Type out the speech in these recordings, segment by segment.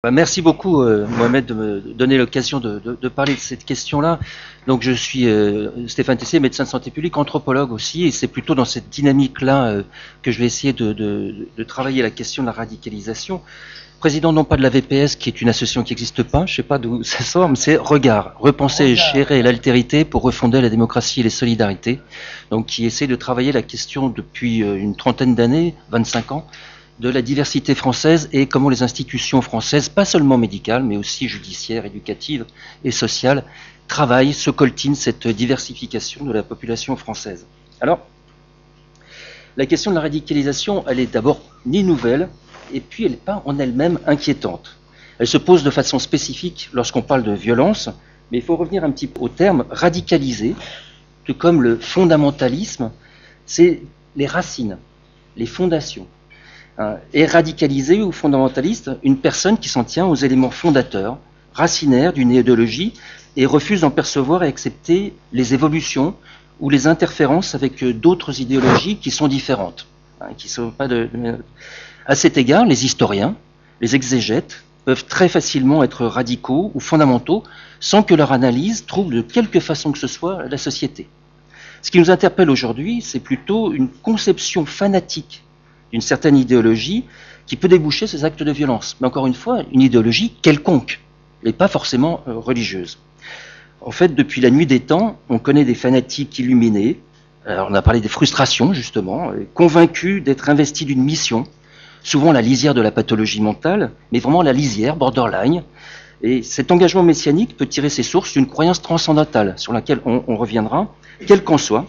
Merci beaucoup, Mohamed, de me donner l'occasion de parler de cette question-là. Donc, je suis Stéphane Tessier, médecin de santé publique, anthropologue aussi, et c'est plutôt dans cette dynamique-là que je vais essayer de travailler la question de la radicalisation. Président non pas de la VPS, qui est une association qui n'existe pas, je ne sais pas d'où ça sort, mais c'est Regard, repenser et gérer l'altérité pour refonder la démocratie et les solidarités. Donc, qui essaie de travailler la question depuis une trentaine d'années, 25 ans, de la diversité française et comment les institutions françaises, pas seulement médicales, mais aussi judiciaires, éducatives et sociales, travaillent, se coltinent cette diversification de la population française. Alors, la question de la radicalisation, elle est d'abord ni nouvelle, et puis elle n'est pas en elle-même inquiétante. Elle se pose de façon spécifique lorsqu'on parle de violence, mais il faut revenir un petit peu au terme radicalisé, tout comme le fondamentalisme, c'est les racines, les fondations. Est radicalisé ou fondamentaliste une personne qui s'en tient aux éléments fondateurs, racinaires d'une idéologie et refuse d'en percevoir et accepter les évolutions ou les interférences avec d'autres idéologies qui sont différentes. Qui sont pas À cet égard, les historiens, les exégètes peuvent très facilement être radicaux ou fondamentaux sans que leur analyse trouble de quelque façon que ce soit la société. Ce qui nous interpelle aujourd'hui, c'est plutôt une conception fanatique d'une certaine idéologie qui peut déboucher ces actes de violence. Mais encore une fois, une idéologie quelconque, et pas forcément religieuse. En fait, depuis la nuit des temps, on connaît des fanatiques illuminés, alors on a parlé des frustrations justement, convaincus d'être investis d'une mission, souvent la lisière de la pathologie mentale, mais vraiment la lisière, borderline. Et cet engagement messianique peut tirer ses sources d'une croyance transcendantale, sur laquelle on reviendra, quelle qu'en soit,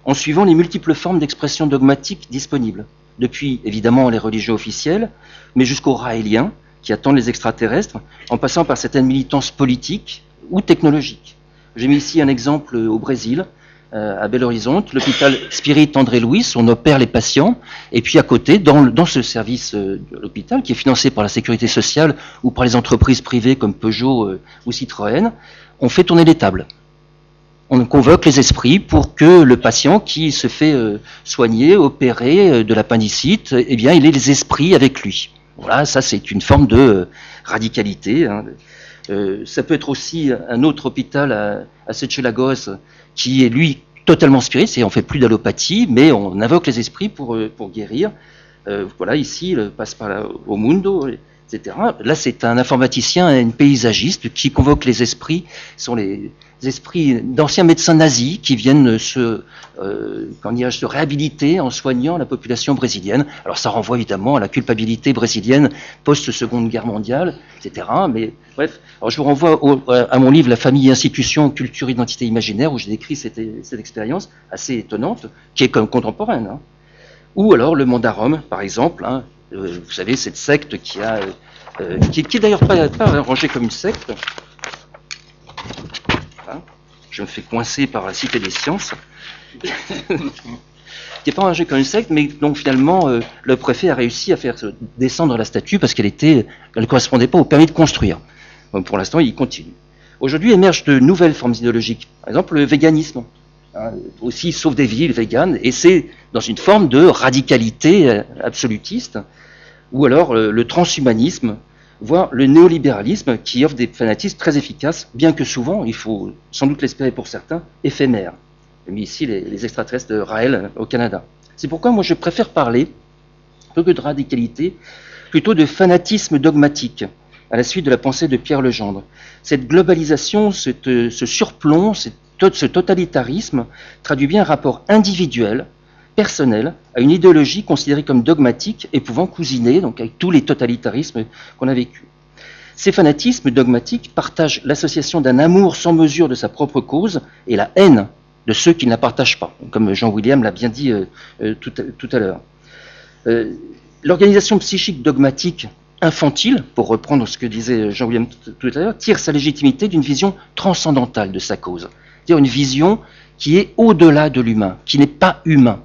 en suivant les multiples formes d'expression dogmatique disponibles. Depuis évidemment les religions officielles, mais jusqu'aux raéliens qui attendent les extraterrestres, en passant par certaines militances politiques ou technologiques. J'ai mis ici un exemple au Brésil, à Belo Horizonte, l'hôpital Spirit André Luiz, on opère les patients, et puis à côté, dans ce service de l'hôpital, qui est financé par la sécurité sociale ou par les entreprises privées comme Peugeot ou Citroën, on fait tourner les tables. On convoque les esprits pour que le patient qui se fait soigner, opérer de l'appendicite, eh bien, il ait les esprits avec lui. Voilà, ça c'est une forme de radicalité. Ça peut être aussi un autre hôpital à Sechelagos qui est lui totalement spirit, c'est on fait plus d'allopathie, mais on invoque les esprits pour guérir. Voilà, ici, le passe par au Mundo, etc. Là, c'est un informaticien et une paysagiste qui convoque les esprits, sont les esprits d'anciens médecins nazis qui viennent se réhabiliter en soignant la population brésilienne. Alors ça renvoie évidemment à la culpabilité brésilienne post-seconde guerre mondiale, etc. Mais bref, alors je vous renvoie à mon livre La famille, institution, culture, identité imaginaire, où j'ai décrit cette expérience assez étonnante, qui est comme contemporaine. Ou alors le Mandarum, par exemple, vous savez, cette secte qui est d'ailleurs pas rangée comme une secte. Je me fais coincer par la Cité des Sciences, qui n'est pas rangée comme une secte, mais dont finalement le préfet a réussi à faire descendre la statue parce qu'elle ne correspondait pas au permis de construire. Donc pour l'instant, il continue. Aujourd'hui émergent de nouvelles formes idéologiques, par exemple le véganisme, aussi sauve des vies, le vegan, et c'est dans une forme de radicalité absolutiste, ou alors le transhumanisme, voire le néolibéralisme qui offre des fanatismes très efficaces, bien que souvent, il faut sans doute l'espérer pour certains, éphémères. J'ai mis ici les extraterrestres de Raël au Canada. C'est pourquoi moi je préfère parler, plutôt que de radicalité, plutôt de fanatisme dogmatique, à la suite de la pensée de Pierre Legendre. Cette globalisation, ce surplomb, ce totalitarisme traduit bien un rapport individuel, personnel, à une idéologie considérée comme dogmatique et pouvant cousiner donc, avec tous les totalitarismes qu'on a vécus. Ces fanatismes dogmatiques partagent l'association d'un amour sans mesure de sa propre cause et la haine de ceux qui ne la partagent pas, comme Jean William l'a bien dit tout à l'heure. L'organisation psychique dogmatique infantile, pour reprendre ce que disait Jean William tout à l'heure, tire sa légitimité d'une vision transcendantale de sa cause. C'est-à-dire une vision qui est au-delà de l'humain, qui n'est pas humain.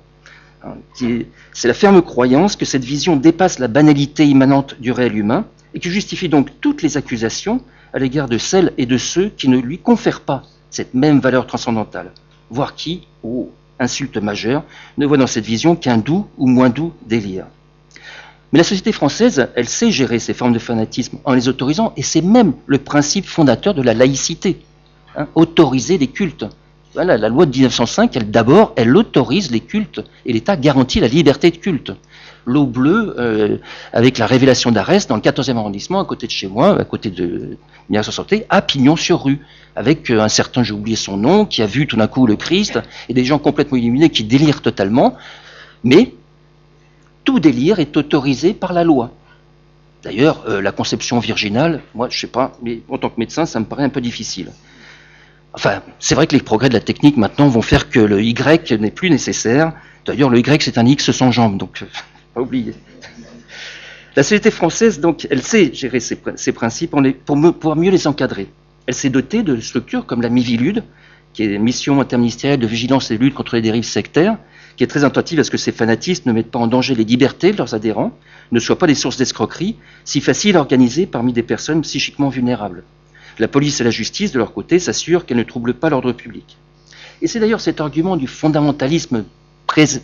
C'est la ferme croyance que cette vision dépasse la banalité immanente du réel humain et qui justifie donc toutes les accusations à l'égard de celles et de ceux qui ne lui confèrent pas cette même valeur transcendantale, voire qui, insulte majeure, ne voit dans cette vision qu'un doux ou moins doux délire. Mais la société française, elle sait gérer ces formes de fanatisme en les autorisant, et c'est même le principe fondateur de la laïcité, hein, autoriser les cultes. Voilà, la loi de 1905, elle autorise les cultes, et l'État garantit la liberté de culte. L'eau bleue, avec la révélation d'Arès, dans le 14e arrondissement, à côté de chez moi, à côté de 1960, à Pignon-sur-Rue, avec un certain, j'ai oublié son nom, qui a vu tout d'un coup le Christ, et des gens complètement illuminés qui délirent totalement, mais tout délire est autorisé par la loi. D'ailleurs, la conception virginale, moi, je sais pas, mais en tant que médecin, ça me paraît un peu difficile. Enfin, c'est vrai que les progrès de la technique, maintenant, vont faire que le Y n'est plus nécessaire. D'ailleurs, le Y, c'est un X sans jambes, donc, pas oublier. La société française, donc, elle sait gérer ces principes pour pouvoir mieux les encadrer. Elle s'est dotée de structures comme la Mivilude, qui est mission interministérielle de vigilance et de lutte contre les dérives sectaires, qui est très attentive à ce que ces fanatistes ne mettent pas en danger les libertés de leurs adhérents, ne soient pas des sources d'escroquerie, si faciles à organiser parmi des personnes psychiquement vulnérables. La police et la justice, de leur côté, s'assurent qu'elles ne troublent pas l'ordre public. Et c'est d'ailleurs cet argument du fondamentalisme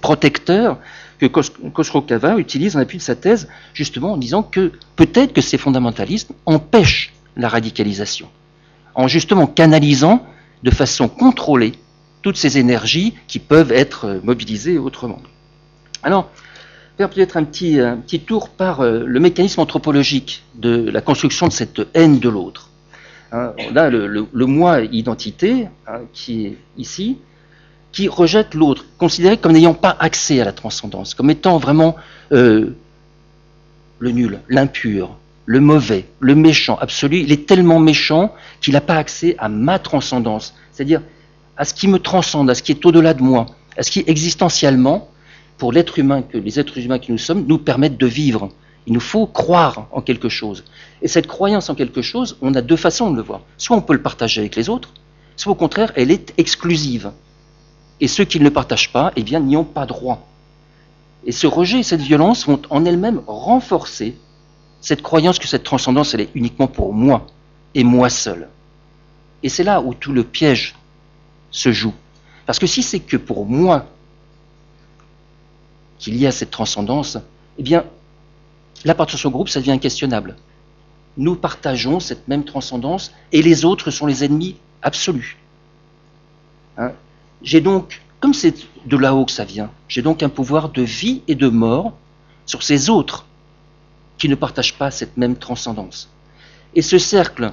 protecteur que Khosrow-Kava utilise en appui de sa thèse, justement en disant que peut-être que ces fondamentalismes empêchent la radicalisation, en justement canalisant de façon contrôlée toutes ces énergies qui peuvent être mobilisées autrement. Alors, faire peut-être un petit tour par le mécanisme anthropologique de la construction de cette haine de l'autre. Hein, on a le moi identité, hein, qui est ici, qui rejette l'autre, considéré comme n'ayant pas accès à la transcendance, comme étant vraiment le nul, l'impur, le mauvais, le méchant absolu. Il est tellement méchant qu'il n'a pas accès à ma transcendance, c'est-à-dire à ce qui me transcende, à ce qui est au-delà de moi, à ce qui existentiellement, pour l'être humain, que les êtres humains que nous sommes, nous permettent de vivre. Il nous faut croire en quelque chose. Et cette croyance en quelque chose, on a deux façons de le voir. Soit on peut le partager avec les autres, soit au contraire, elle est exclusive. Et ceux qui ne le partagent pas, eh bien, n'y ont pas droit. Et ce rejet et cette violence vont en elles-mêmes renforcer cette croyance que cette transcendance, elle est uniquement pour moi, et moi seul. Et c'est là où tout le piège se joue. Parce que si c'est que pour moi qu'il y a cette transcendance, eh bien, l'appartenance au groupe, ça devient inquestionnable. Nous partageons cette même transcendance et les autres sont les ennemis absolus. Hein? J'ai donc, comme c'est de là-haut que ça vient, j'ai donc un pouvoir de vie et de mort sur ces autres qui ne partagent pas cette même transcendance. Et ce cercle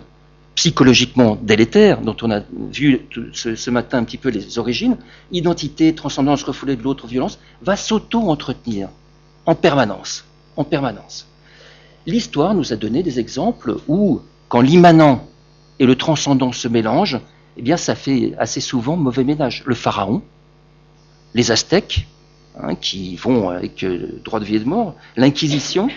psychologiquement délétère, dont on a vu ce matin un petit peu les origines, identité, transcendance, refoulée de l'autre, violence, va s'auto-entretenir en permanence. En permanence. L'histoire nous a donné des exemples où, quand l'immanent et le transcendant se mélangent, eh bien, ça fait assez souvent mauvais ménage. Le pharaon, les Aztèques, hein, qui vont avec droit de vie et de mort, l'Inquisition,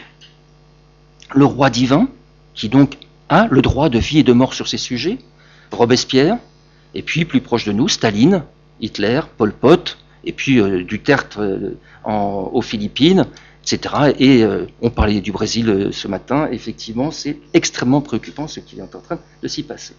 le roi divin, qui donc a le droit de vie et de mort sur ces sujets, Robespierre, et puis plus proche de nous, Staline, Hitler, Pol Pot, et puis Duterte aux Philippines, etc. Et on parlait du Brésil ce matin, effectivement, c'est extrêmement préoccupant ce qui est en train de s'y passer.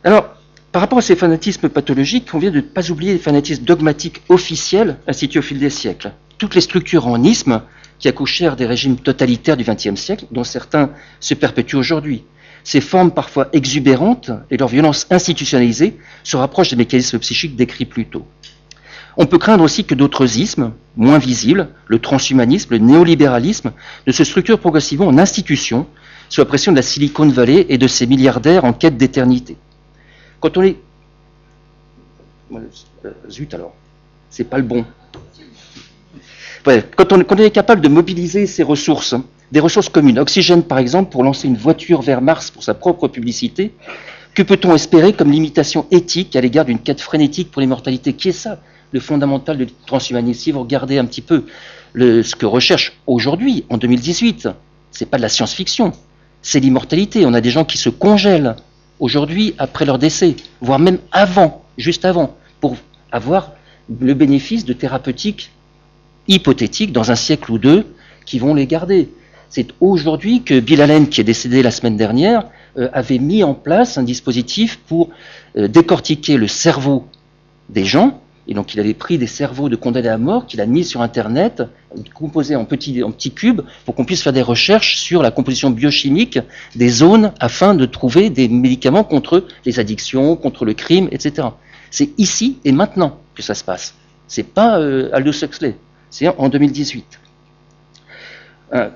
Alors, par rapport à ces fanatismes pathologiques, on vient de ne pas oublier les fanatismes dogmatiques officiels institués au fil des siècles. Toutes les structures en isme qui accouchèrent des régimes totalitaires du XXe siècle, dont certains se perpétuent aujourd'hui. Ces formes parfois exubérantes et leur violence institutionnalisée se rapprochent des mécanismes psychiques décrits plus tôt. On peut craindre aussi que d'autres ismes, moins visibles, le transhumanisme, le néolibéralisme, ne se structurent progressivement en institutions, sous la pression de la Silicon Valley et de ses milliardaires en quête d'éternité. Quand on est... Zut alors, c'est pas le bon. Ouais, quand on est capable de mobiliser ces ressources, des ressources communes, oxygène par exemple, pour lancer une voiture vers Mars pour sa propre publicité, que peut-on espérer comme limitation éthique à l'égard d'une quête frénétique pour l'immortalité? Qui est ça, le fondamental du transhumanisme? Si vous regardez un petit peu ce que recherche aujourd'hui, en 2018, c'est pas de la science-fiction, c'est l'immortalité. On a des gens qui se congèlent aujourd'hui après leur décès, voire même avant, juste avant, pour avoir le bénéfice de thérapeutiques hypothétiques dans un siècle ou deux qui vont les garder. C'est aujourd'hui que Bill Allen, qui est décédé la semaine dernière, avait mis en place un dispositif pour décortiquer le cerveau des gens Et donc il avait pris des cerveaux de condamnés à mort qu'il a mis sur Internet, composés en petits cubes, pour qu'on puisse faire des recherches sur la composition biochimique des zones afin de trouver des médicaments contre les addictions, contre le crime, etc. C'est ici et maintenant que ça se passe. C'est pas Aldous Huxley, c'est en 2018.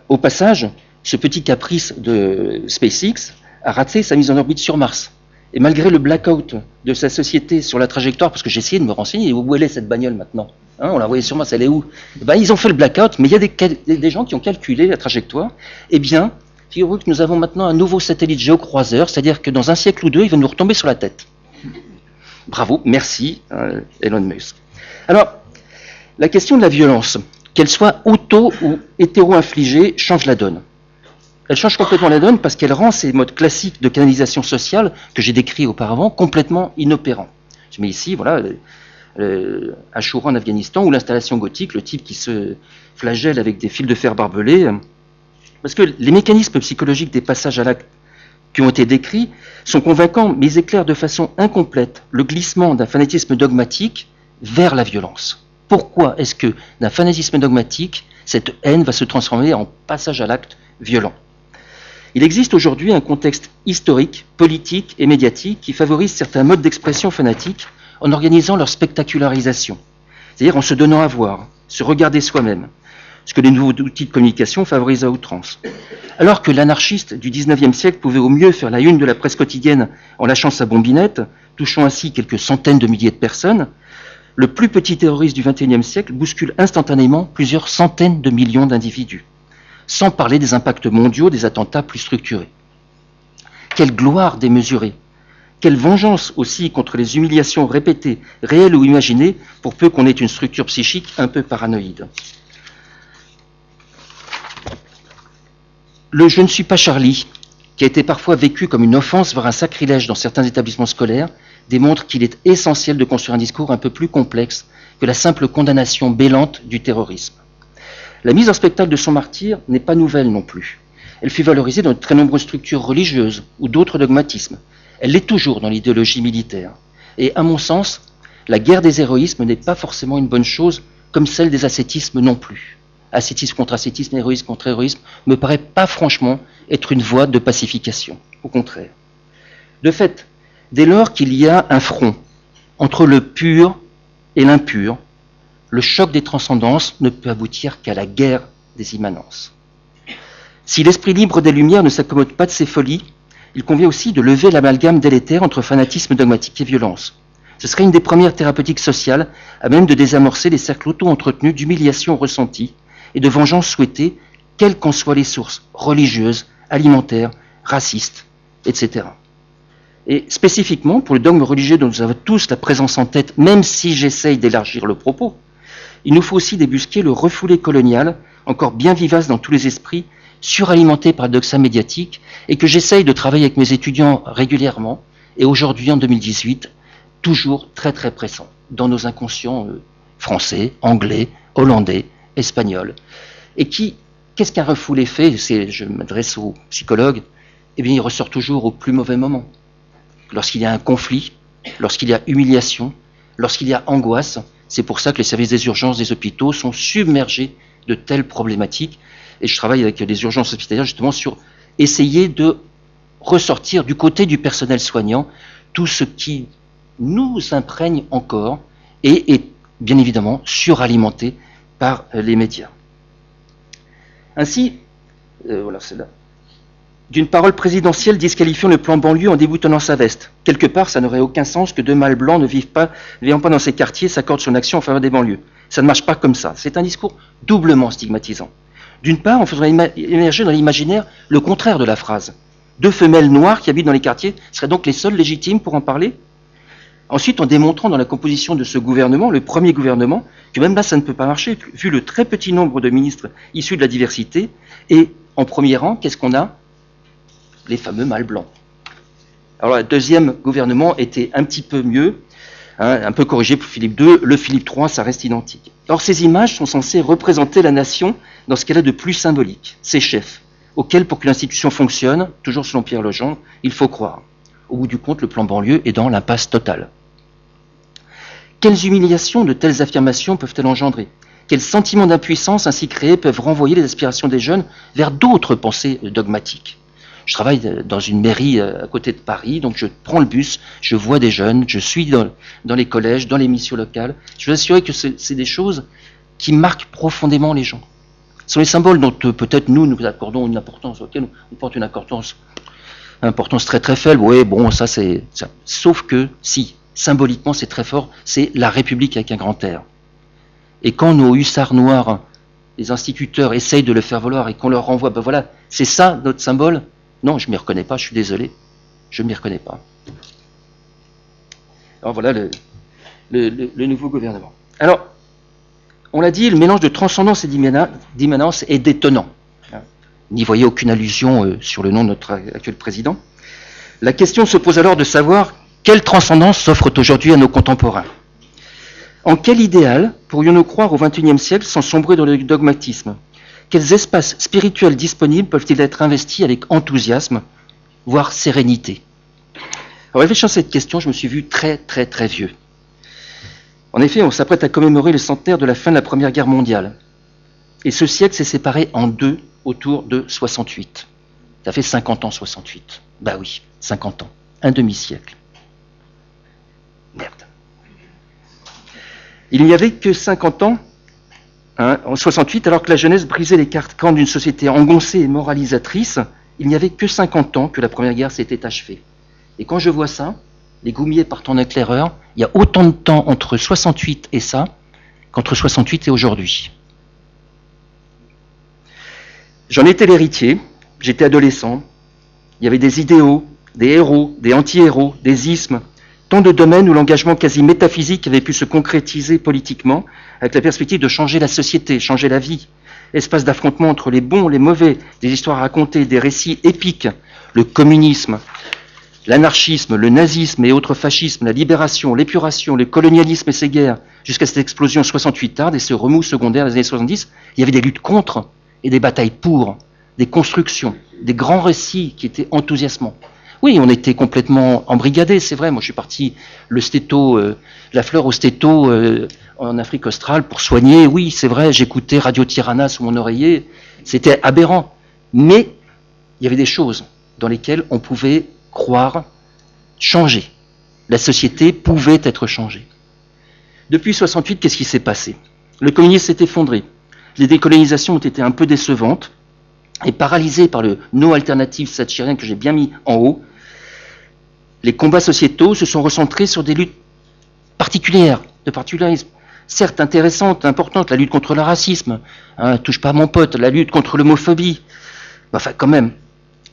Au passage, ce petit caprice de SpaceX a raté sa mise en orbite sur Mars. Et malgré le blackout de sa société sur la trajectoire, parce que j'ai essayé de me renseigner, où elle est cette bagnole maintenant, on la voyait sur Mars, elle est où? Ils ont fait le blackout, mais il y a des gens qui ont calculé la trajectoire. Eh bien, figurez-vous que nous avons maintenant un nouveau satellite géocroiseur, c'est-à-dire que dans un siècle ou deux, il va nous retomber sur la tête. Bravo, merci Elon Musk. Alors, la question de la violence, qu'elle soit auto ou hétéro-infligée, change la donne. Elle change complètement la donne parce qu'elle rend ces modes classiques de canalisation sociale que j'ai décrits auparavant complètement inopérants. Je mets ici, voilà, Ashura en Afghanistan ou l'installation gothique, le type qui se flagelle avec des fils de fer barbelés. Parce que les mécanismes psychologiques des passages à l'acte qui ont été décrits sont convaincants, mais ils éclairent de façon incomplète le glissement d'un fanatisme dogmatique vers la violence. Pourquoi est-ce que d'un fanatisme dogmatique, cette haine va se transformer en passage à l'acte violent? Il existe aujourd'hui un contexte historique, politique et médiatique qui favorise certains modes d'expression fanatiques en organisant leur spectacularisation, c'est-à-dire en se donnant à voir, se regarder soi-même, ce que les nouveaux outils de communication favorisent à outrance. Alors que l'anarchiste du XIXe siècle pouvait au mieux faire la une de la presse quotidienne en lâchant sa bombinette, touchant ainsi quelques centaines de milliers de personnes, le plus petit terroriste du XXIe siècle bouscule instantanément plusieurs centaines de millions d'individus, sans parler des impacts mondiaux des attentats plus structurés. Quelle gloire démesurée! Quelle vengeance aussi contre les humiliations répétées, réelles ou imaginées, pour peu qu'on ait une structure psychique un peu paranoïde. Le « je ne suis pas Charlie », qui a été parfois vécu comme une offense, voire un sacrilège dans certains établissements scolaires, démontre qu'il est essentiel de construire un discours un peu plus complexe que la simple condamnation bêlante du terrorisme. La mise en spectacle de son martyr n'est pas nouvelle non plus. Elle fut valorisée dans de très nombreuses structures religieuses ou d'autres dogmatismes. Elle l'est toujours dans l'idéologie militaire. Et à mon sens, la guerre des héroïsmes n'est pas forcément une bonne chose, comme celle des ascétismes non plus. Ascétisme contre ascétisme, héroïsme contre héroïsme, me paraît pas franchement être une voie de pacification. Au contraire. De fait, dès lors qu'il y a un front entre le pur et l'impur, le choc des transcendances ne peut aboutir qu'à la guerre des immanences. Si l'esprit libre des Lumières ne s'accommode pas de ces folies, il convient aussi de lever l'amalgame délétère entre fanatisme dogmatique et violence. Ce serait une des premières thérapeutiques sociales à même de désamorcer les cercles auto-entretenus d'humiliation ressentie et de vengeance souhaitée, quelles qu'en soient les sources religieuses, alimentaires, racistes, etc. Et spécifiquement, pour le dogme religieux dont nous avons tous la présence en tête, même si j'essaye d'élargir le propos, il nous faut aussi débusquer le refoulé colonial, encore bien vivace dans tous les esprits, suralimenté par le doxa médiatique, et que j'essaye de travailler avec mes étudiants régulièrement, et aujourd'hui, en 2018, toujours très très pressant, dans nos inconscients français, anglais, hollandais, espagnols. Et qu'est-ce qu'un refoulé fait? Je m'adresse aux psychologues, eh bien il ressort toujours au plus mauvais moment. Lorsqu'il y a un conflit, lorsqu'il y a humiliation, lorsqu'il y a angoisse, c'est pour ça que les services des urgences des hôpitaux sont submergés de telles problématiques. Et je travaille avec les urgences hospitalières justement sur essayer de ressortir du côté du personnel soignant tout ce qui nous imprègne encore et est bien évidemment suralimenté par les médias. Ainsi, voilà, c'est là. D'une parole présidentielle disqualifiant le plan banlieue en déboutonnant sa veste. Quelque part, ça n'aurait aucun sens que deux mâles blancs ne vivant pas dans ces quartiers s'accordent son action en faveur des banlieues. Ça ne marche pas comme ça. C'est un discours doublement stigmatisant. D'une part, en faisant émerger dans l'imaginaire le contraire de la phrase. Deux femelles noires qui habitent dans les quartiers seraient donc les seules légitimes pour en parler. Ensuite, en démontrant dans la composition de ce gouvernement, le premier gouvernement, que même là, ça ne peut pas marcher, vu le très petit nombre de ministres issus de la diversité. Et en premier rang, qu'est-ce qu'on a? Les fameux mâles blancs. Alors, le deuxième gouvernement était un petit peu mieux, un peu corrigé pour Philippe II. Le Philippe III, ça reste identique. Or, ces images sont censées représenter la nation dans ce qu'elle a de plus symbolique, ses chefs, auxquels, pour que l'institution fonctionne, toujours selon Pierre Legendre, il faut croire. Au bout du compte, le plan banlieue est dans l'impasse totale. Quelles humiliations de telles affirmations peuvent-elles engendrer? Quels sentiments d'impuissance ainsi créés peuvent renvoyer les aspirations des jeunes vers d'autres pensées dogmatiques? Je travaille dans une mairie à côté de Paris, donc je prends le bus, je vois des jeunes, je suis dans les collèges, dans les missions locales. Je veux assurer que c'est des choses qui marquent profondément les gens. Ce sont les symboles dont peut-être nous accordons une importance, auxquels on porte une importance très très faible. Oui, bon, ça c'est ça. Sauf que, si, symboliquement c'est très fort, c'est la République avec un grand R. Et quand nos hussards noirs, les instituteurs, essayent de le faire valoir et qu'on leur renvoie, ben voilà, c'est ça notre symbole. Non, je ne m'y reconnais pas, je suis désolé, je ne m'y reconnais pas. Alors voilà le nouveau gouvernement. Alors, on l'a dit, le mélange de transcendance et d'immanence est détonnant. N'y voyez aucune allusion sur le nom de notre actuel président. La question se pose alors de savoir quelle transcendance s'offre aujourd'hui à nos contemporains. En quel idéal pourrions-nous croire au XXIe siècle sans sombrer dans le dogmatisme? Quels espaces spirituels disponibles peuvent-ils être investis avec enthousiasme, voire sérénité? En réfléchissant à cette question, je me suis vu très très très vieux. En effet, on s'apprête à commémorer le centenaire de la fin de la Première Guerre mondiale. Et ce siècle s'est séparé en deux autour de 68. Ça fait 50 ans, 68. Bah oui, 50 ans. Un demi-siècle. Merde. Il n'y avait que 50 ans, en 68, alors que la jeunesse brisait les carcans d'une société engoncée et moralisatrice, il n'y avait que 50 ans que la Première Guerre s'était achevée. Et quand je vois ça, les goumiers partent en éclaireur, il y a autant de temps entre 68 et ça qu'entre 68 et aujourd'hui. J'en étais l'héritier, j'étais adolescent, il y avait des idéaux, des héros, des anti-héros, des ismes, tant de domaines où l'engagement quasi métaphysique avait pu se concrétiser politiquement, avec la perspective de changer la société, changer la vie. Espace d'affrontement entre les bons, les mauvais, des histoires racontées, des récits épiques, le communisme, l'anarchisme, le nazisme et autres fascismes, la libération, l'épuration, le colonialisme et ses guerres, jusqu'à cette explosion 68arde et ce remous secondaire des années 70, il y avait des luttes contre et des batailles pour, des constructions, des grands récits qui étaient enthousiasmants. Oui, on était complètement embrigadés, c'est vrai. Moi, je suis parti la fleur au stéto en Afrique australe pour soigner. Oui, c'est vrai, j'écoutais Radio Tirana sous mon oreiller. C'était aberrant. Mais il y avait des choses dans lesquelles on pouvait croire changer. La société pouvait être changée. Depuis 68, qu'est-ce qui s'est passé? Le communisme s'est effondré. Les décolonisations ont été un peu décevantes. Et paralysés par le no alternative thatchérien que j'ai bien mis en haut, les combats sociétaux se sont recentrés sur des luttes particulières, de particularisme, certes intéressantes, importantes, la lutte contre le racisme, touche pas à mon pote, la lutte contre l'homophobie. Enfin, quand même,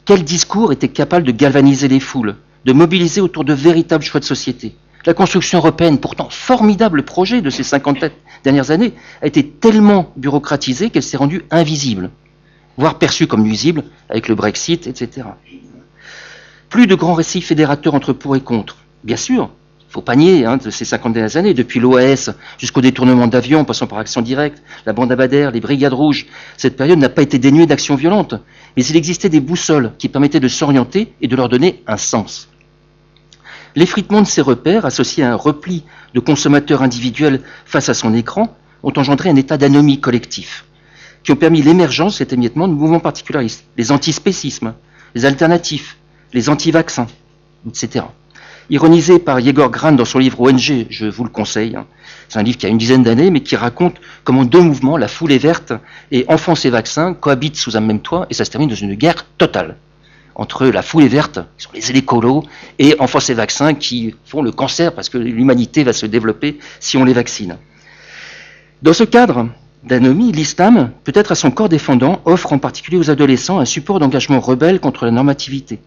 quel discours était capable de galvaniser les foules, de mobiliser autour de véritables choix de société? La construction européenne, pourtant formidable projet de ces 50 dernières années, a été tellement bureaucratisée qu'elle s'est rendue invisible, voire perçue comme nuisible avec le Brexit, etc. Plus de grands récits fédérateurs entre pour et contre. Bien sûr, il faut pas nier de ces 50 dernières années, depuis l'OAS jusqu'au détournement d'avions, en passant par Action Directe, la bande Abadère, les Brigades Rouges, cette période n'a pas été dénuée d'actions violentes, mais il existait des boussoles qui permettaient de s'orienter et de leur donner un sens. L'effritement de ces repères, associé à un repli de consommateurs individuels face à son écran, ont engendré un état d'anomie collectif, qui ont permis l'émergence, cet émiettement de mouvements particularistes, les antispécismes, les alternatifs, les anti-vaccins, etc. Ironisé par Yegor Gran dans son livre ONG, je vous le conseille, c'est un livre qui a une dizaine d'années, mais qui raconte comment deux mouvements, la foule est verte et enfance et vaccins, cohabitent sous un même toit, et ça se termine dans une guerre totale entre la foule est verte, qui sont les écolos, et enfance et vaccins qui font le cancer, parce que l'humanité va se développer si on les vaccine. Dans ce cadre d'anomie, l'islam, peut-être à son corps défendant, offre en particulier aux adolescents un support d'engagement rebelle contre la normativité.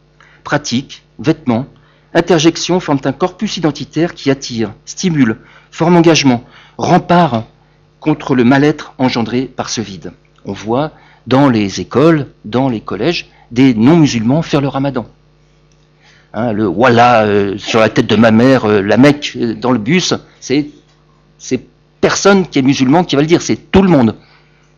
Pratiques, vêtements, interjections forment un corpus identitaire qui attire, stimule, forme engagement, rempart contre le mal-être engendré par ce vide. On voit dans les écoles, dans les collèges, des non-musulmans faire le ramadan. Le voilà sur la tête de ma mère, la Mecque dans le bus, c'est personne qui est musulman qui va le dire, c'est tout le monde.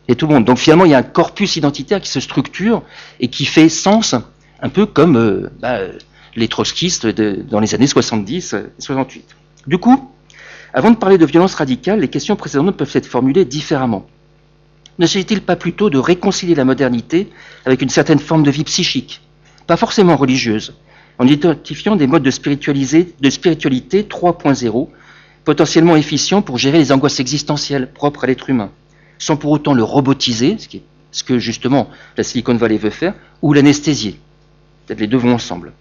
Et tout le monde. Donc finalement, il y a un corpus identitaire qui se structure et qui fait sens, un peu comme les trotskistes dans les années 70 68. Du coup, Avant de parler de violence radicale, les questions précédentes peuvent être formulées différemment. Ne s'agit-il pas plutôt de réconcilier la modernité avec une certaine forme de vie psychique, pas forcément religieuse, en identifiant des modes de spiritualité 3.0, potentiellement efficients pour gérer les angoisses existentielles propres à l'être humain, sans pour autant le robotiser, ce que justement la Silicon Valley veut faire, ou l'anesthésier. Peut-être les deux vont ensemble.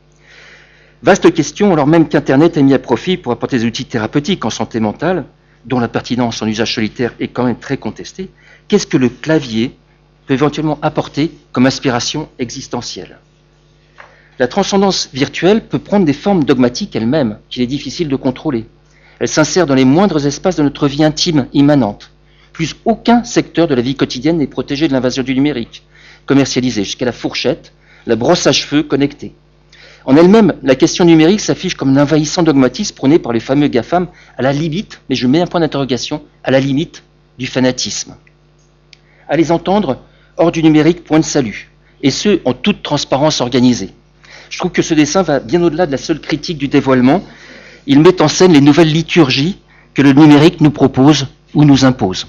Vaste question, alors même qu'Internet est mis à profit pour apporter des outils thérapeutiques en santé mentale, dont la pertinence en usage solitaire est quand même très contestée. Qu'est-ce que le clavier peut éventuellement apporter comme aspiration existentielle? La transcendance virtuelle peut prendre des formes dogmatiques elle-même, qu'il est difficile de contrôler. Elle s'insère dans les moindres espaces de notre vie intime, immanente. Plus aucun secteur de la vie quotidienne n'est protégé de l'invasion du numérique, commercialisé jusqu'à la fourchette, la brosse à cheveux connectée. En elle-même, la question numérique s'affiche comme un envahissant dogmatisme prôné par les fameux GAFAM, à la limite, mais je mets un point d'interrogation, à la limite du fanatisme. À les entendre, hors du numérique, point de salut, et ce, en toute transparence organisée. Je trouve que ce dessin va bien au-delà de la seule critique du dévoilement. Il met en scène les nouvelles liturgies que le numérique nous propose ou nous impose.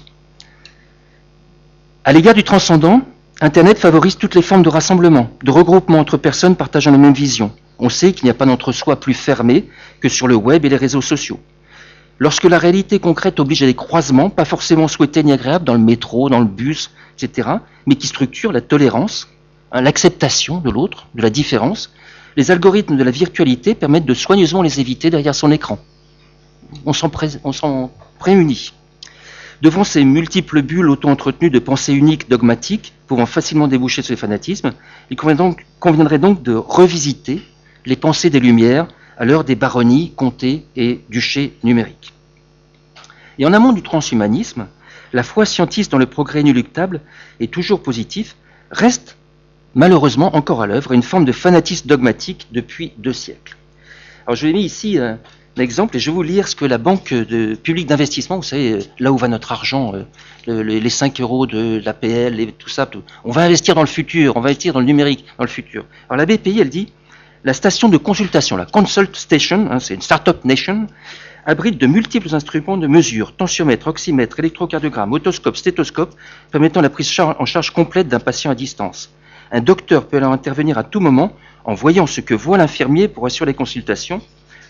À l'égard du transcendant, Internet favorise toutes les formes de rassemblement, de regroupement entre personnes partageant la même vision. On sait qu'il n'y a pas d'entre-soi plus fermé que sur le web et les réseaux sociaux. Lorsque la réalité concrète oblige à des croisements, pas forcément souhaités ni agréables, dans le métro, dans le bus, etc., mais qui structurent la tolérance, l'acceptation de l'autre, de la différence, les algorithmes de la virtualité permettent de soigneusement les éviter derrière son écran. On s'en prémunit. Devant ces multiples bulles auto-entretenues de pensées uniques, dogmatiques, pouvant facilement déboucher sur le fanatisme, il conviendrait donc de revisiter les pensées des Lumières à l'heure des baronnies, comtés et duchés numériques. Et en amont du transhumanisme, la foi scientiste dans le progrès inéluctable et toujours positif reste malheureusement encore à l'œuvre une forme de fanatisme dogmatique depuis 2 siècles. Alors je vous ai mis ici un exemple et je vais vous lire ce que la Banque publique d'investissement, vous savez, là où va notre argent, les 5 euros de l'APL et tout ça, on va investir dans le futur, on va investir dans le numérique, dans le futur. Alors la BPI, elle dit, la station de consultation, la Consult Station, c'est une start-up nation, abrite de multiples instruments de mesure, tensiomètre, oxymètre, électrocardiogramme, otoscope, stéthoscope, permettant la prise en charge complète d'un patient à distance. Un docteur peut alors intervenir à tout moment en voyant ce que voit l'infirmier pour assurer les consultations.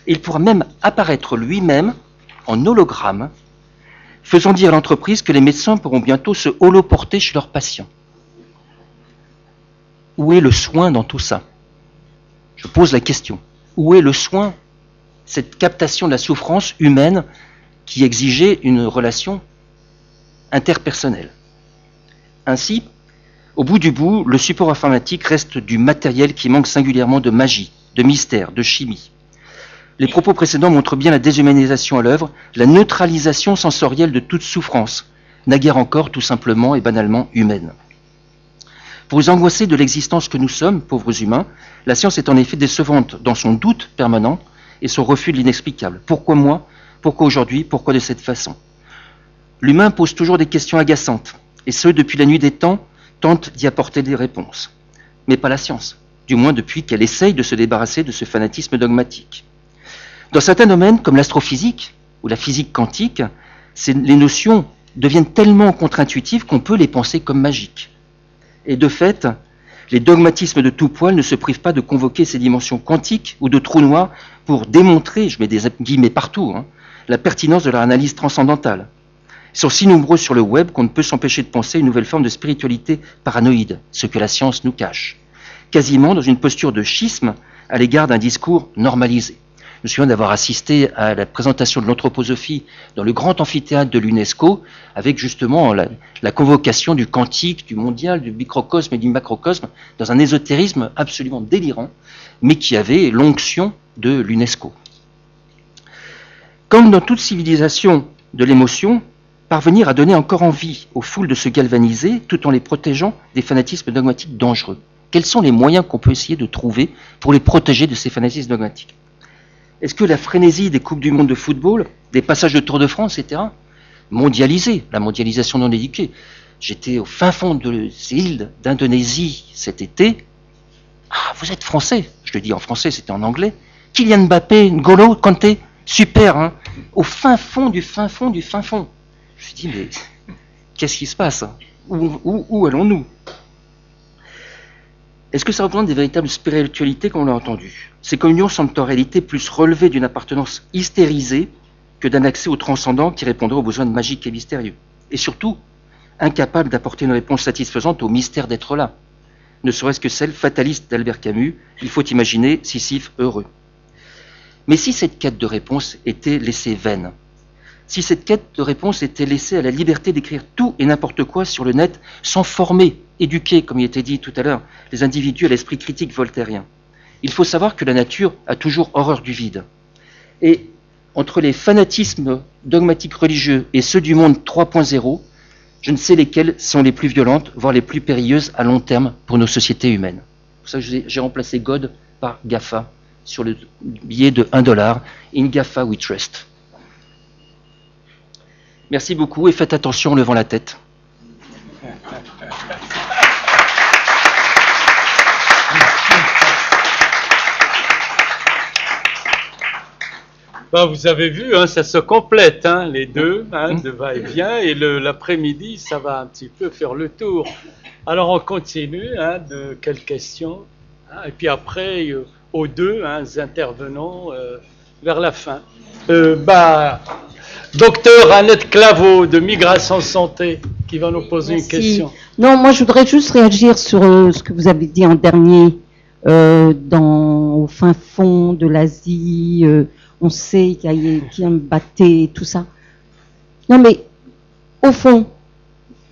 Il pourra même apparaître lui-même en hologramme, faisant dire à l'entreprise que les médecins pourront bientôt se holoporter chez leurs patients. Où est le soin dans tout ça? Je pose la question. Où est le soin, cette captation de la souffrance humaine qui exigeait une relation interpersonnelle? Ainsi, au bout du bout, le support informatique reste du matériel qui manque singulièrement de magie, de mystère, de chimie. Les propos précédents montrent bien la déshumanisation à l'œuvre, la neutralisation sensorielle de toute souffrance, naguère encore tout simplement et banalement humaine. Pour vous angoisser de l'existence que nous sommes, pauvres humains, la science est en effet décevante dans son doute permanent et son refus de l'inexplicable. Pourquoi moi? Pourquoi aujourd'hui? Pourquoi de cette façon? L'humain pose toujours des questions agaçantes, et ce, depuis la nuit des temps, tente d'y apporter des réponses. Mais pas la science, du moins depuis qu'elle essaye de se débarrasser de ce fanatisme dogmatique. Dans certains domaines, comme l'astrophysique ou la physique quantique, les notions deviennent tellement contre-intuitives qu'on peut les penser comme magiques. Et de fait, les dogmatismes de tout poil ne se privent pas de convoquer ces dimensions quantiques ou de trous noirs pour démontrer, je mets des guillemets partout, la pertinence de leur analyse transcendantale. Ils sont si nombreux sur le web qu'on ne peut s'empêcher de penser une nouvelle forme de spiritualité paranoïde, ce que la science nous cache, quasiment dans une posture de schisme à l'égard d'un discours normalisé. Je me souviens d'avoir assisté à la présentation de l'anthroposophie dans le grand amphithéâtre de l'UNESCO, avec justement la convocation du quantique, du mondial, du microcosme et du macrocosme, dans un ésotérisme absolument délirant, mais qui avait l'onction de l'UNESCO. Comme dans toute civilisation de l'émotion, parvenir à donner encore envie aux foules de se galvaniser tout en les protégeant des fanatismes dogmatiques dangereux. Quels sont les moyens qu'on peut essayer de trouver pour les protéger de ces fanatismes dogmatiques? Est-ce que la frénésie des Coupes du Monde de football, des passages de Tour de France, etc., mondialisés, la mondialisation non éduquée? J'étais au fin fond de ces îles d'Indonésie cet été. Ah, vous êtes français? Je le dis en français, c'était en anglais. Kylian Mbappé, N'Golo Kanté, super, hein? Au fin fond du fin fond du fin fond. Je me dis, mais qu'est-ce qui se passe? Où allons-nous? Est-ce que ça représente des véritables spiritualités comme on l'a entendu? Ces communions semblent en réalité plus relever d'une appartenance hystérisée que d'un accès au transcendant qui répondrait aux besoins magiques et mystérieux. Et surtout, incapable d'apporter une réponse satisfaisante au mystère d'être là. Ne serait-ce que celle fataliste d'Albert Camus, il faut imaginer Sisyphe heureux. Mais si cette quête de réponse était laissée vaine, si cette quête de réponse était laissée à la liberté d'écrire tout et n'importe quoi sur le net sans former, éduquer, comme il était dit tout à l'heure, les individus à l'esprit critique voltairien, il faut savoir que la nature a toujours horreur du vide. Et entre les fanatismes dogmatiques religieux et ceux du monde 3.0, je ne sais lesquelles sont les plus violentes, voire les plus périlleuses à long terme pour nos sociétés humaines. C'est pour ça que j'ai remplacé God par GAFA sur le billet de $1. In GAFA we trust. Merci beaucoup et faites attention en levant la tête. Ben, vous avez vu, hein, ça se complète, hein, les deux, hein, de va-et-vient, et l'après-midi, ça va un petit peu faire le tour. Alors on continue, hein, de quelles questions, hein, et puis après, aux deux intervenants vers la fin. Docteur Annette Claveau de Migration Santé, qui va nous poser une question. Non, moi je voudrais juste réagir sur ce que vous avez dit en dernier, au fin fond de l'Asie, on sait qu'il y a un bâté, tout ça. Non mais, au fond,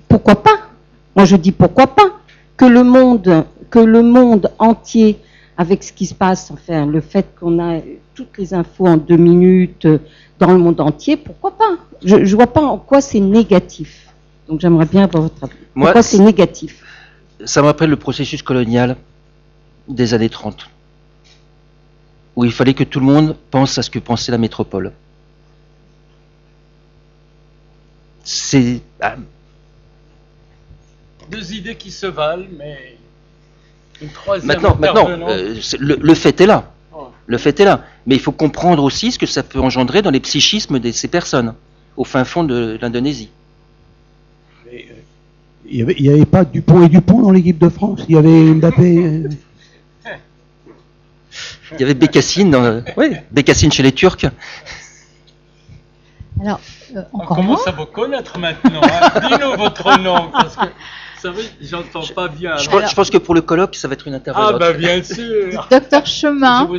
pourquoi pas? Moi je dis pourquoi pas que le monde entier, avec ce qui se passe, enfin le fait qu'on a toutes les infos en 2 minutes dans le monde entier, pourquoi pas? Je ne vois pas en quoi c'est négatif. Donc j'aimerais bien avoir votre avis. Pourquoi c'est négatif? Ça me rappelle le processus colonial des années 30, où il fallait que tout le monde pense à ce que pensait la métropole. C'est... Deux idées qui se valent, mais une troisième Maintenant, le fait est là. Le fait est là. Mais il faut comprendre aussi ce que ça peut engendrer dans les psychismes de ces personnes, au fin fond de l'Indonésie. Il n'y avait pas Dupont et Dupont dans l'équipe de France. Il y avait Mbappé. Il y avait Bécassine, Bécassine chez les Turcs. Alors, on commence à vous connaître maintenant. Hein. Dis-nous votre nom, parce que vous savez, j'entends pas bien. Je pense que pour le colloque, ça va être une intervenante. Ah, bah bien sûr. Docteur Chemin.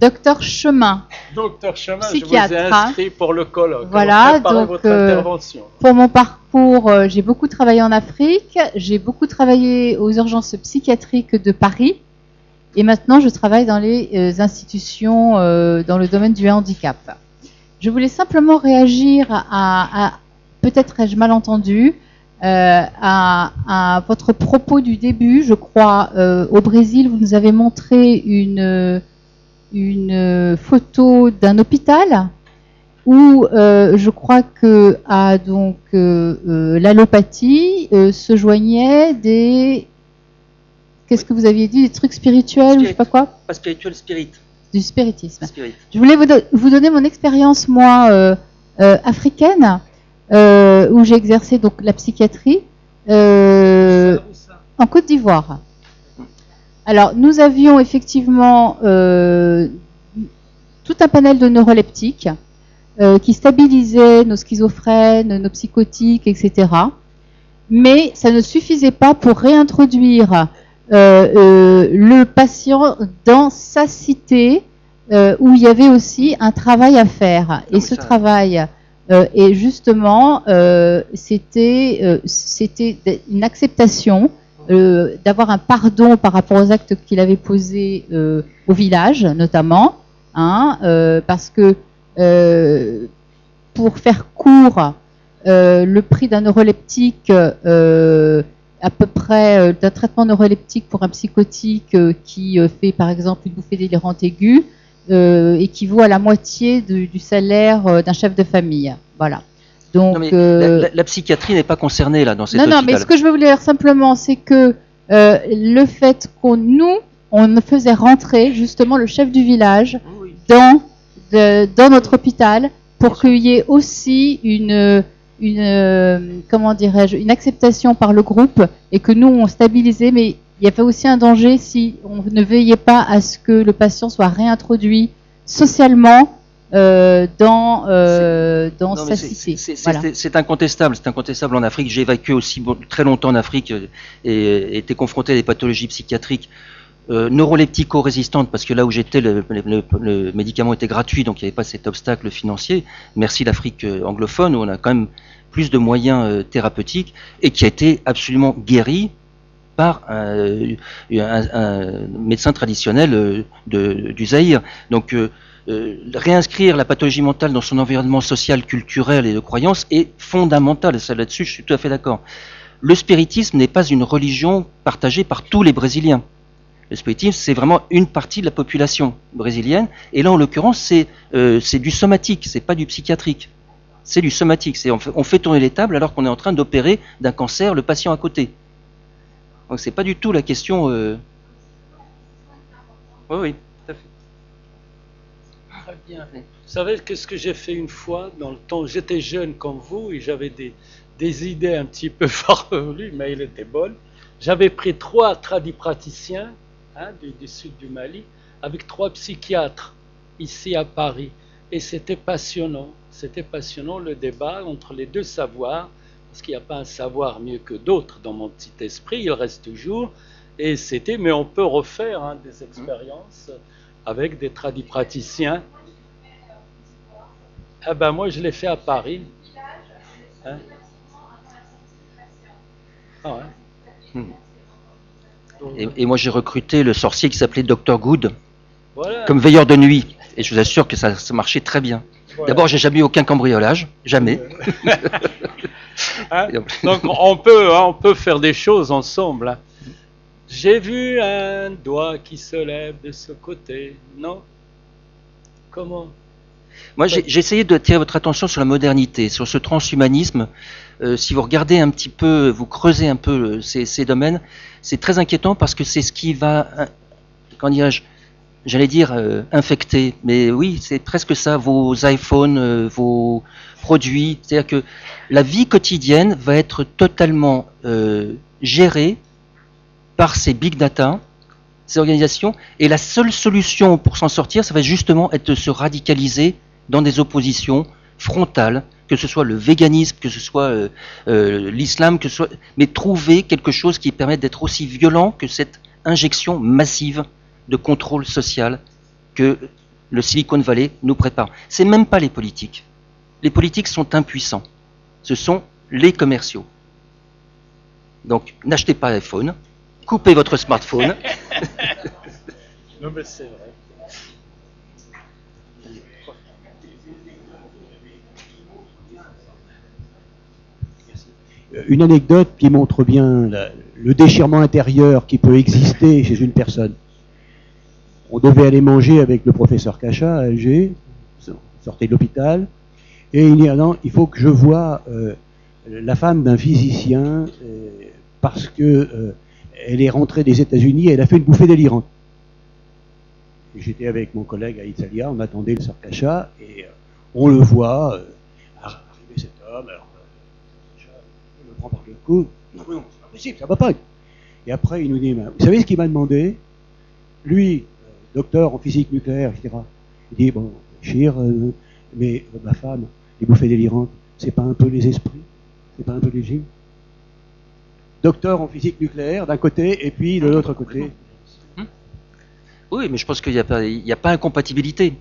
Docteur Chemin. Docteur Chemin, psychiatre, je vous ai inscrit pour le colloque. Voilà, donc votre intervention. Pour mon parcours, j'ai beaucoup travaillé en Afrique, j'ai beaucoup travaillé aux urgences psychiatriques de Paris, et maintenant je travaille dans les institutions dans le domaine du handicap. Je voulais simplement réagir à peut-être ai-je mal entendu, à votre propos du début. Je crois, au Brésil, vous nous avez montré une photo d'un hôpital où je crois que à donc l'allopathie se joignaient des... Qu'est-ce que vous aviez dit? Des trucs spirituels ou je sais pas quoi? Pas spirituel, spirit. Du spiritisme. Spirit. Je voulais vous donner mon expérience, moi, africaine, où j'ai exercé donc la psychiatrie en Côte d'Ivoire. Alors, nous avions effectivement tout un panel de neuroleptiques qui stabilisaient nos schizophrènes, nos psychotiques, etc. Mais ça ne suffisait pas pour réintroduire le patient dans sa cité où il y avait aussi un travail à faire. Et ce travail, et justement, c'était une acceptation, d'avoir un pardon par rapport aux actes qu'il avait posés au village, notamment, parce que, pour faire court, le prix d'un neuroleptique, à peu près d'un traitement neuroleptique pour un psychotique qui fait par exemple une bouffée délirante aiguë, équivaut à la moitié du salaire d'un chef de famille. Voilà. Donc, non, mais la psychiatrie n'est pas concernée là dans cette hôpital. Non, mais ce que je veux vous dire simplement, c'est que le fait on faisait rentrer justement le chef du village dans notre hôpital pour qu'il y ait aussi comment dirais-je, une acceptation par le groupe et que nous on stabilisait, mais il y avait aussi un danger si on ne veillait pas à ce que le patient soit réintroduit socialement dans Non, sa mais cité. Voilà. c'est incontestable, c'est incontestable en Afrique. J'ai vécu aussi très longtemps en Afrique et été confronté à des pathologies psychiatriques neuroleptico-résistantes, parce que là où j'étais, le médicament était gratuit, donc il n'y avait pas cet obstacle financier. Merci l'Afrique anglophone, où on a quand même plus de moyens thérapeutiques, et qui a été absolument guéri par un médecin traditionnel du Zaïre. Donc réinscrire la pathologie mentale dans son environnement social, culturel et de croyance est fondamental. Ça, là-dessus, je suis tout à fait d'accord. Le spiritisme n'est pas une religion partagée par tous les Brésiliens. Le spiritisme, c'est vraiment une partie de la population brésilienne. Et là, en l'occurrence, c'est du somatique, c'est pas du psychiatrique. C'est du somatique. On fait tourner les tables alors qu'on est en train d'opérer d'un cancer le patient à côté. Donc c'est pas du tout la question. Oui, tout à fait. Très bien. Vous savez qu'est-ce que j'ai fait une fois dans le temps? J'étais jeune comme vous et j'avais des idées un petit peu farfelues, mais il était bonne. J'avais pris 3 tradipraticiens du sud du Mali avec 3 psychiatres ici à Paris. Et c'était passionnant le débat entre les deux savoirs, parce qu'il n'y a pas un savoir mieux que d'autres dans mon petit esprit, il reste toujours. Et mais on peut refaire des expériences avec des tradipraticiens. Ah ben moi je l'ai fait à Paris. Ah ouais. Et moi j'ai recruté le sorcier qui s'appelait Dr Good comme veilleur de nuit. Et je vous assure que ça marchait très bien. Voilà. D'abord, j'ai jamais eu aucun cambriolage, jamais. Donc on peut faire des choses ensemble. J'ai vu un doigt qui se lève de ce côté. Non? Comment? Moi, j'ai essayé d'attirer votre attention sur la modernité, sur ce transhumanisme. Si vous regardez un petit peu, vous creusez un peu ces domaines, c'est très inquiétant parce que c'est ce qui va, comment dirais-je, j'allais dire infecter, mais oui, c'est presque ça, vos iPhones, vos produits. C'est-à-dire que la vie quotidienne va être totalement gérée par ces big data, ces organisations, et la seule solution pour s'en sortir, ça va justement être de se radicaliser dans des oppositions frontales, que ce soit le véganisme, que ce soit l'islam, que ce soit, mais trouver quelque chose qui permette d'être aussi violent que cette injection massive de contrôle social que le Silicon Valley nous prépare. C'est même pas les politiques. Les politiques sont impuissants. Ce sont les commerciaux. Donc, n'achetez pas d'iPhone, coupez votre smartphone. Non, mais c'est vrai. Une anecdote qui montre bien le déchirement intérieur qui peut exister chez une personne. On devait aller manger avec le professeur Cacha à Alger, on sortait de l'hôpital, et il dit ah non, il faut que je voie la femme d'un physicien parce que elle est rentrée des États-Unis et elle a fait une bouffée délirante. J'étais avec mon collègue à Italia, on attendait le professeur Cacha et on le voit arriver cet homme. Alors, je me prends par le cou. Non, c'est pas possible, ça va pas. Et après, il nous dit vous savez ce qu'il m'a demandé? Lui, docteur en physique nucléaire, etc. Il dit bon, Chir, mais ma femme, les bouffées délirantes, c'est pas un peu les esprits? C'est pas un peu les djinns? Docteur en physique nucléaire d'un côté et puis de l'autre côté. Oui, mais je pense qu'il n'y a pas incompatibilité.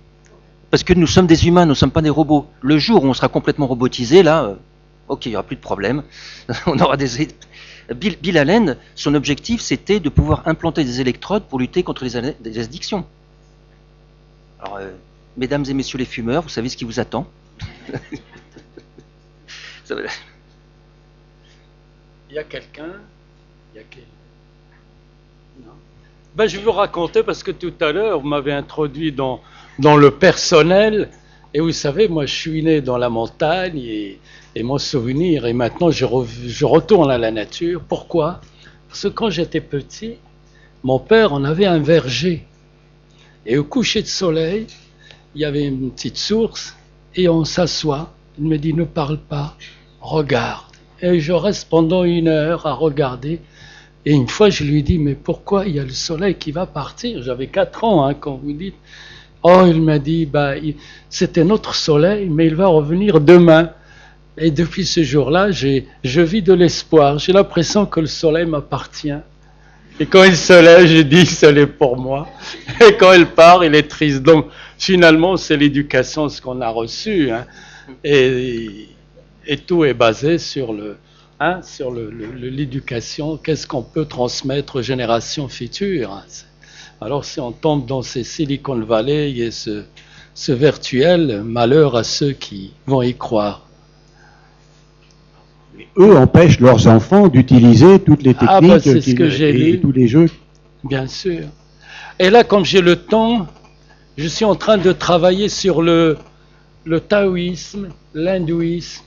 Parce que nous sommes des humains, nous ne sommes pas des robots. Le jour où on sera complètement robotisé, là, ok, il n'y aura plus de problème. On aura des... Bill Allen, son objectif, c'était de pouvoir implanter des électrodes pour lutter contre les addictions. Alors, mesdames et messieurs les fumeurs, vous savez ce qui vous attend. Il y a quelqu'un? Non. Ben, je vais vous raconter parce que tout à l'heure, vous m'avez introduit dans le personnel. Et vous savez, moi, je suis né dans la montagne et mon souvenir, et maintenant, je retourne à la nature. Pourquoi? Parce que quand j'étais petit, mon père en avait un verger. Et au coucher de soleil, il y avait une petite source. et on s'assoit. Il me dit, ne parle pas, regarde. Et je reste pendant 1 heure à regarder. Et une fois, je lui dis, mais pourquoi il y a le soleil qui va partir? J'avais 4 ans, quand vous dites. Oh, il m'a dit, c'était notre soleil, mais il va revenir demain. Et depuis ce jour-là, je vis de l'espoir. J'ai l'impression que le soleil m'appartient. Et quand il se lève, je dis, ce l'est pour moi. Et quand il part, il est triste. Donc, finalement, c'est l'éducation, ce qu'on a reçu. Et tout est basé sur l'éducation. Qu'est-ce qu'on peut transmettre aux générations futures? Alors, si on tombe dans ces Silicon Valley et ce virtuel, malheur à ceux qui vont y croire. Eux empêchent leurs enfants d'utiliser toutes les techniques c'est ce que j'ai lu. Et tous les jeux. Bien sûr. Et là, comme j'ai le temps, je suis en train de travailler sur le taoïsme, l'hindouisme,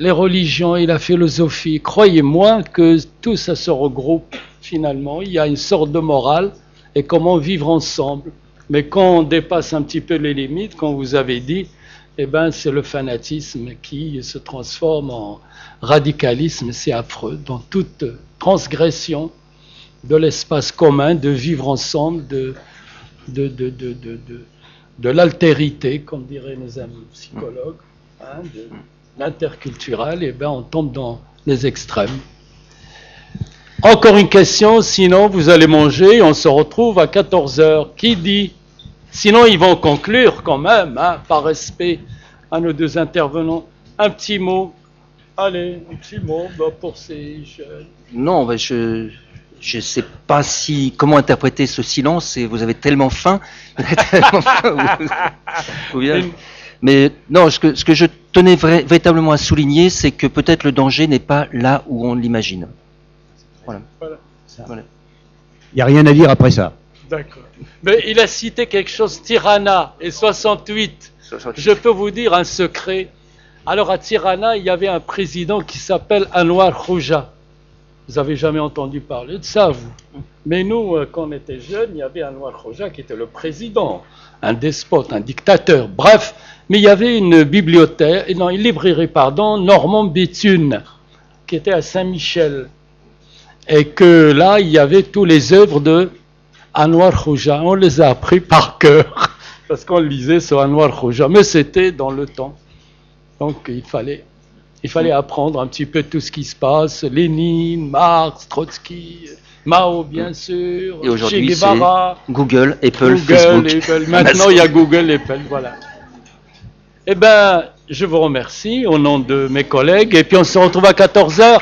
les religions et la philosophie. Croyez-moi que tout ça se regroupe finalement. Il y a une sorte de morale et comment vivre ensemble. Mais quand on dépasse un petit peu les limites, comme vous avez dit, c'est le fanatisme qui se transforme en radicalisme. C'est affreux. Dans toute transgression de l'espace commun, de vivre ensemble, de l'altérité, comme diraient nos amis psychologues, de l'interculturel, on tombe dans les extrêmes. Encore une question, sinon vous allez manger, on se retrouve à 14h. Qui dit? Sinon ils vont conclure quand même, par respect à nos 2 intervenants. Un petit mot. Allez, un petit mot pour ces jeunes. Non, je sais pas comment interpréter ce silence, et vous avez tellement faim. Mais non, ce que je tenais véritablement à souligner, c'est que peut-être le danger n'est pas là où on l'imagine. Voilà. Il n'y a rien à dire après ça. D'accord. Mais il a cité quelque chose, Tirana et 68. Je peux vous dire un secret. Alors à Tirana, il y avait un président qui s'appelle Anwar Khoja. Vous n'avez jamais entendu parler de ça, vous? Mais nous, quand on était jeunes, il y avait Anwar Khoja qui était le président, un despote, un dictateur, bref. Mais il y avait une librairie, Normand Béthune, qui était à Saint-Michel. Et que là, il y avait tous les œuvres de Anwar Khoja. On les a appris par cœur, parce qu'on lisait sur Anwar Khoja. Mais c'était dans le temps. Donc il fallait apprendre un petit peu tout ce qui se passe. Lénine, Marx, Trotsky, Mao, bien sûr. Et aujourd'hui, Che Guevara, c'est Google, Facebook. Apple. Maintenant, il y a Google, Apple, voilà. Je vous remercie au nom de mes collègues. Et puis, on se retrouve à 14h.